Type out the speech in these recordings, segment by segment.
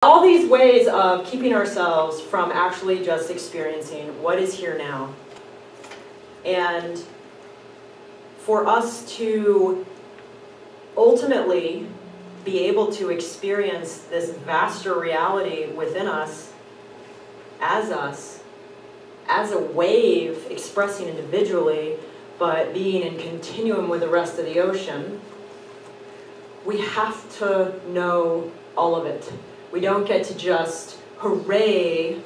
All these ways of keeping ourselves from actually just experiencing what is here now. And for us to ultimately be able to experience this vaster reality within us, as a wave expressing individually, but being in continuum with the rest of the ocean, we have to know all of it. We don't get to just hooray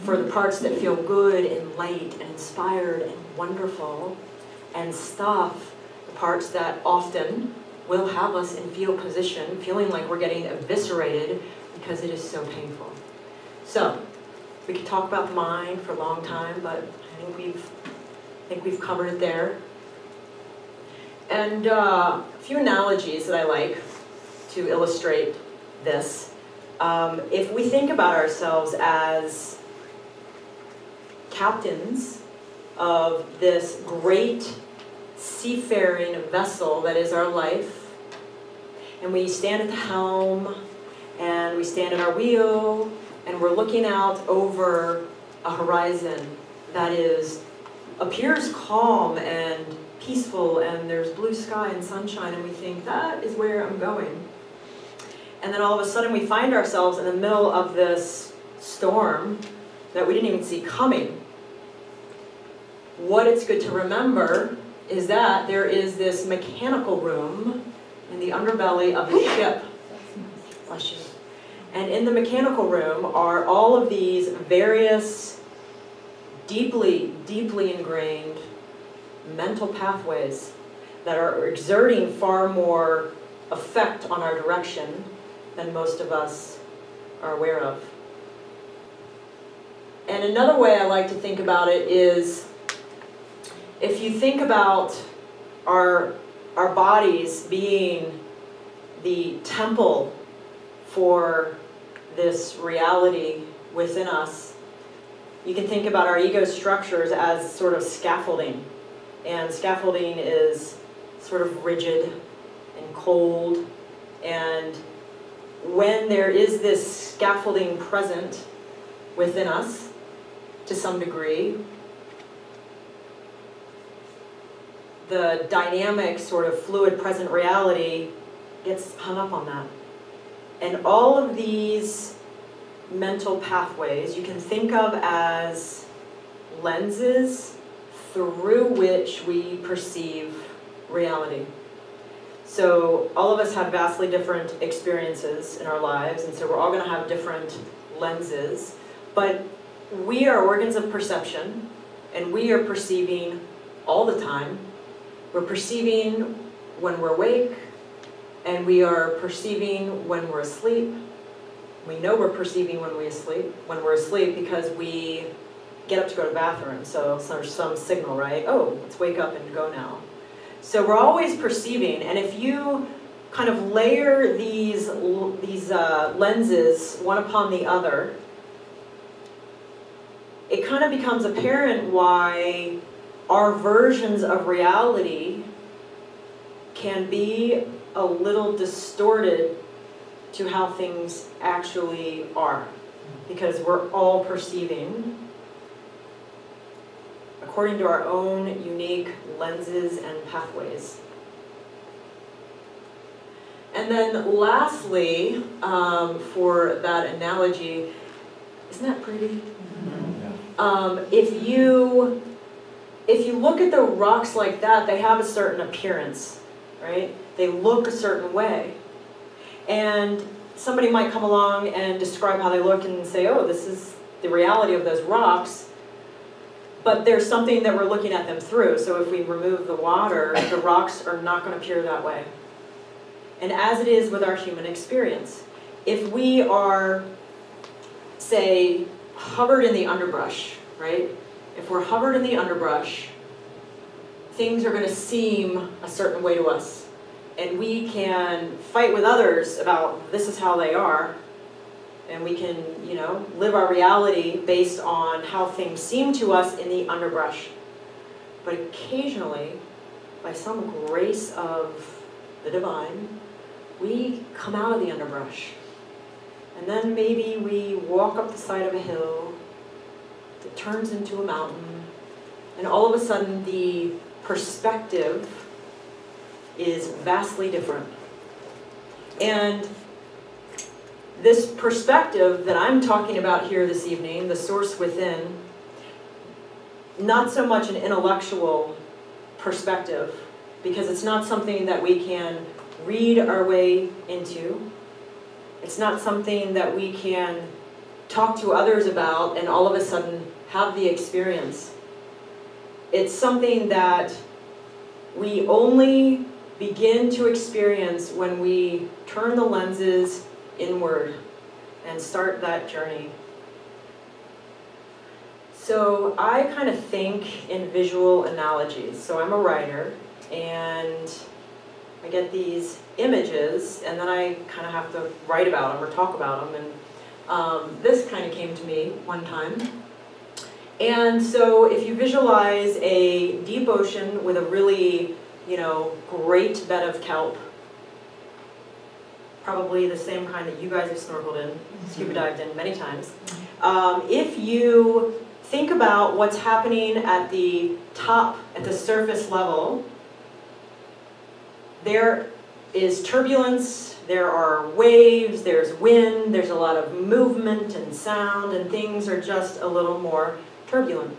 for the parts that feel good and light and inspired and wonderful, and stuff the parts that often will have us in fetal position, feeling like we're getting eviscerated because it is so painful. So, we could talk about the mind for a long time, but I think we've covered it there. And a few analogies that I like to illustrate this. If we think about ourselves as captains of this great seafaring vessel that is our life, and we stand at the helm, and we stand at our wheel, and we're looking out over a horizon that appears calm and peaceful, and there's blue sky and sunshine, and we think, that is where I'm going. And then all of a sudden we find ourselves in the middle of this storm that we didn't even see coming. What it's good to remember is that there is this mechanical room in the underbelly of the ship. Bless you. And in the mechanical room are all of these various deeply, deeply ingrained mental pathways that are exerting far more effect on our direction than most of us are aware of. And another way I like to think about it is, if you think about our bodies being the temple for this reality within us, you can think about our ego structures as sort of scaffolding. And scaffolding is sort of rigid and cold, and when there is this scaffolding present within us to some degree, the dynamic sort of fluid present reality gets hung up on that. And all of these mental pathways you can think of as lenses through which we perceive reality. So all of us have vastly different experiences in our lives, and so we're all going to have different lenses, but we are organs of perception, and we are perceiving all the time. We're perceiving when we're awake, and we are perceiving when we're asleep. We know we're perceiving when we're asleep because we get up to go to the bathroom, so there's some signal, right? Oh, let's wake up and go now. So we're always perceiving, and if you kind of layer these lenses one upon the other, it kind of becomes apparent why our versions of reality can be a little distorted to how things actually are, because we're all perceiving according to our own unique lenses and pathways. And then lastly, for that analogy, isn't that pretty? Mm-hmm. If you look at the rocks like that, they have a certain appearance, right? They look a certain way. And somebody might come along and describe how they look and say, oh, this is the reality of those rocks. But there's something that we're looking at them through. So if we remove the water, the rocks are not going to appear that way. And as it is with our human experience, if we are, say, hovered in the underbrush, right? If we're hovered in the underbrush, things are going to seem a certain way to us. And we can fight with others about this is how they are. And we can, live our reality based on how things seem to us in the underbrush. But occasionally, by some grace of the divine, we come out of the underbrush. And then maybe we walk up the side of a hill that turns into a mountain, and all of a sudden the perspective is vastly different. And this perspective that I'm talking about here this evening, the source within, not so much an intellectual perspective, because it's not something that we can read our way into. It's not something that we can talk to others about and all of a sudden have the experience. It's something that we only begin to experience when we turn the lenses inward and start that journey. So I kind of think in visual analogies. So I'm a writer, and I get these images, and then I kind of have to write about them or talk about them. And this kind of came to me one time. And so if you visualize a deep ocean with a really, great bed of kelp, probably the same kind that you guys have snorkeled in, scuba dived in many times. If you think about what's happening at the top, at the surface level, there is turbulence, there are waves, there's wind, there's a lot of movement and sound, and things are just a little more turbulent.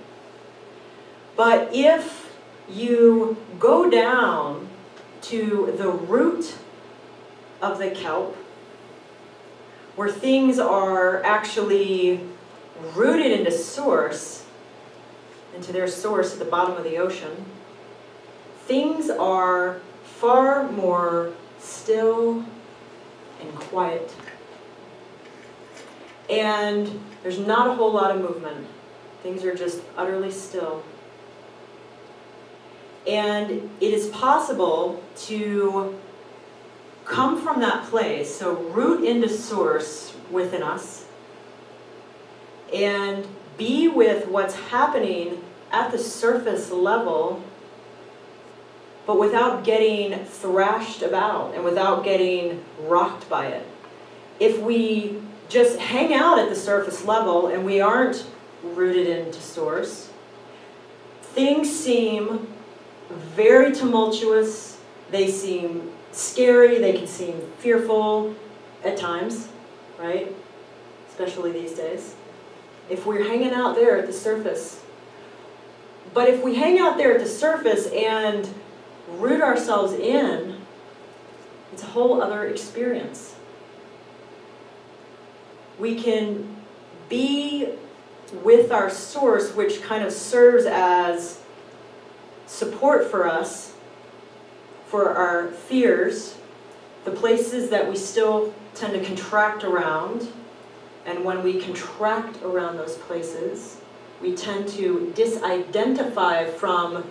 But if you go down to the root of the kelp, where things are actually rooted into source, into their source at the bottom of the ocean, things are far more still and quiet. And there's not a whole lot of movement. Things are just utterly still. And it is possible to come from that place, so root into source within us, and be with what's happening at the surface level, but without getting thrashed about and without getting rocked by it. If we just hang out at the surface level and we aren't rooted into source, things seem very tumultuous, they seem scary, they can seem fearful at times, right? Especially these days. If we're hanging out there at the surface. But if we hang out there at the surface and root ourselves in, it's a whole other experience. We can be with our source, which kind of serves as support for us, for our fears, the places that we still tend to contract around. And when we contract around those places, we tend to disidentify from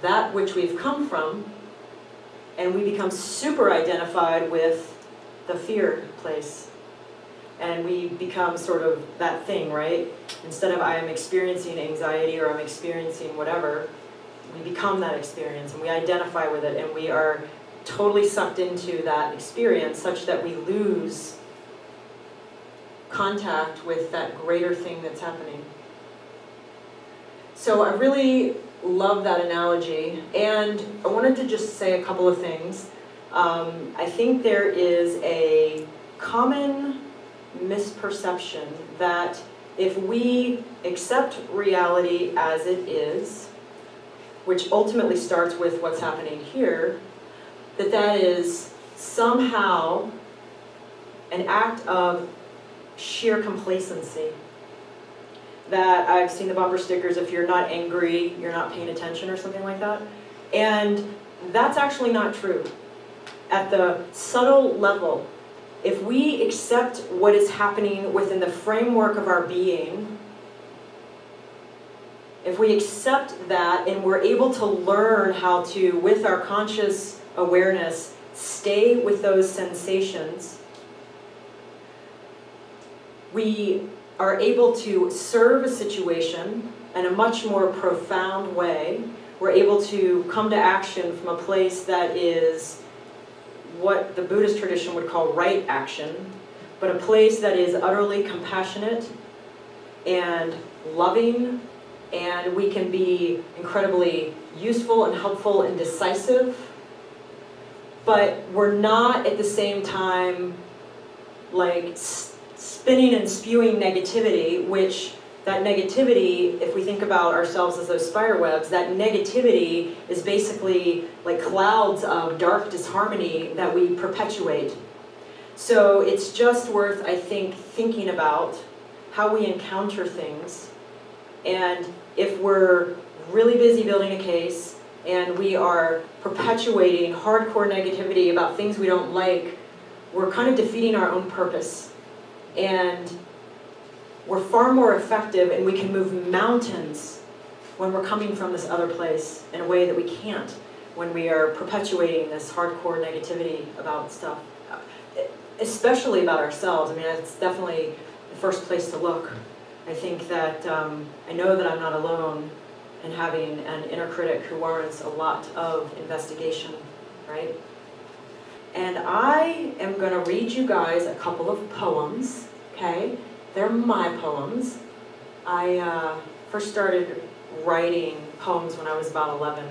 that which we've come from, and we become super identified with the fear place. And we become sort of that thing, right? Instead of I am experiencing anxiety or I'm experiencing whatever, we become that experience and we identify with it, and we are totally sucked into that experience such that we lose contact with that greater thing that's happening. So I really love that analogy, and I wanted to just say a couple of things. I think there is a common misperception that if we accept reality as it is, which ultimately starts with what's happening here, that is somehow an act of sheer complacency. That I've seen the bumper stickers, if you're not angry, you're not paying attention, or something like that. And that's actually not true. At the subtle level, if we accept what is happening within the framework of our being, if we accept that and we're able to learn how to, with our conscious awareness, stay with those sensations, we are able to serve a situation in a much more profound way. We're able to come to action from a place that is what the Buddhist tradition would call right action, but a place that is utterly compassionate and loving, and we can be incredibly useful and helpful and decisive, but we're not at the same time like spinning and spewing negativity, which that negativity, if we think about ourselves as those spider webs, that negativity is basically like clouds of dark disharmony that we perpetuate. So it's just worth, I think, thinking about how we encounter things. And if we're really busy building a case and we are perpetuating hardcore negativity about things we don't like, we're kind of defeating our own purpose. And we're far more effective, and we can move mountains when we're coming from this other place in a way that we can't when we are perpetuating this hardcore negativity about stuff, especially about ourselves. I mean, it's definitely the first place to look. I think that I know that I'm not alone in having an inner critic who warrants a lot of investigation, right? And I am going to read you guys a couple of poems, okay? They're my poems. I first started writing poems when I was about 11.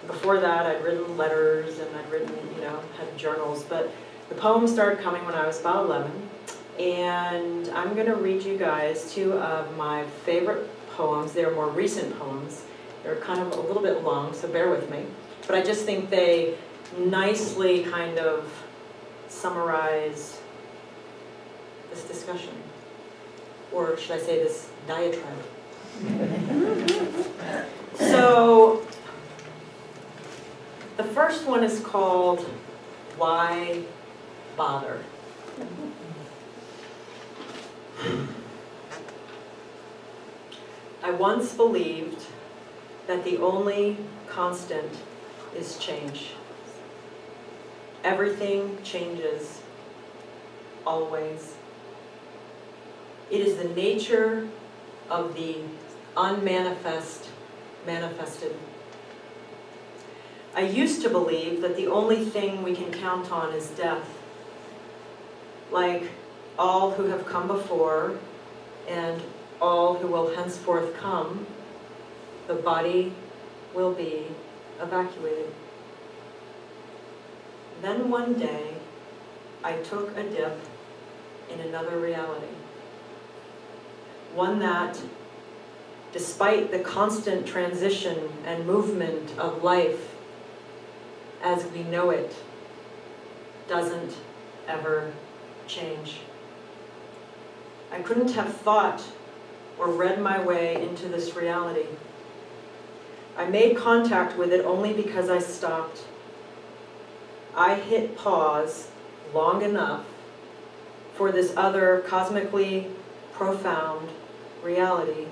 Before that, I'd written letters and I'd written, had journals, but the poems started coming when I was about 11. And I'm going to read you guys two of my favorite poems. They're more recent poems. They're kind of a little bit long, so bear with me. But I just think they nicely kind of summarize this discussion. Or should I say this diatribe? So, the first one is called Why Bother? I once believed that the only constant is change. Everything changes, always. It is the nature of the unmanifest manifested. I used to believe that the only thing we can count on is death. Like all who have come before and all who will henceforth come, the body will be evacuated. Then one day, I took a dip in another reality. One that, despite the constant transition and movement of life as we know it, doesn't ever change. I couldn't have thought or read my way into this reality. I made contact with it only because I stopped. I hit pause long enough for this other cosmically profound reality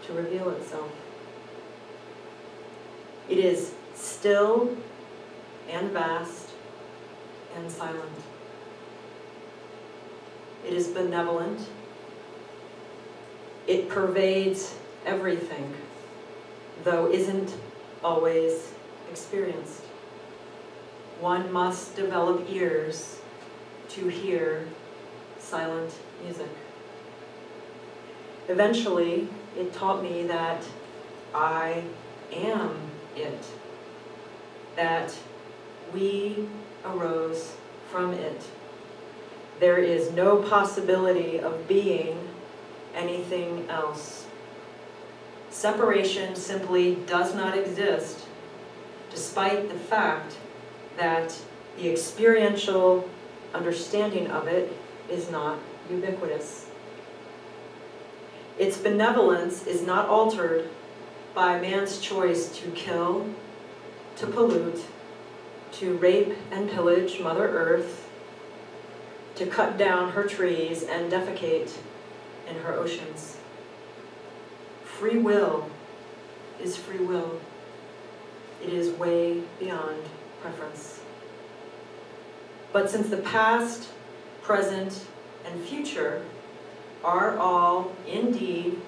to reveal itself. It is still and vast and silent. It is benevolent. It pervades everything, though isn't always experienced. One must develop ears to hear silent music. Eventually, it taught me that I am it, that we arose from it. There is no possibility of being anything else. Separation simply does not exist, despite the fact that the experiential understanding of it is not ubiquitous. Its benevolence is not altered by man's choice to kill, to pollute, to rape and pillage Mother Earth, to cut down her trees and defecate in her oceans. Free will is free will. It is way beyond preference. But since the past, present, and future are all indeed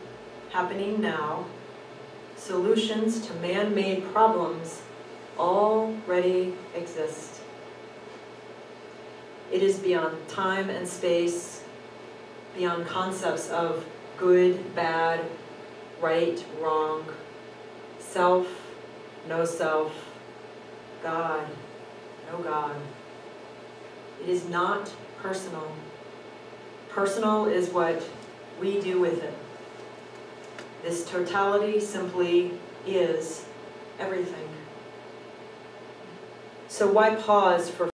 happening now, solutions to man-made problems already exist. It is beyond time and space beyond concepts of good, bad, right, wrong, self, no self, God, no God. It is not personal. Personal is what we do with it. This totality simply is everything. So why pause for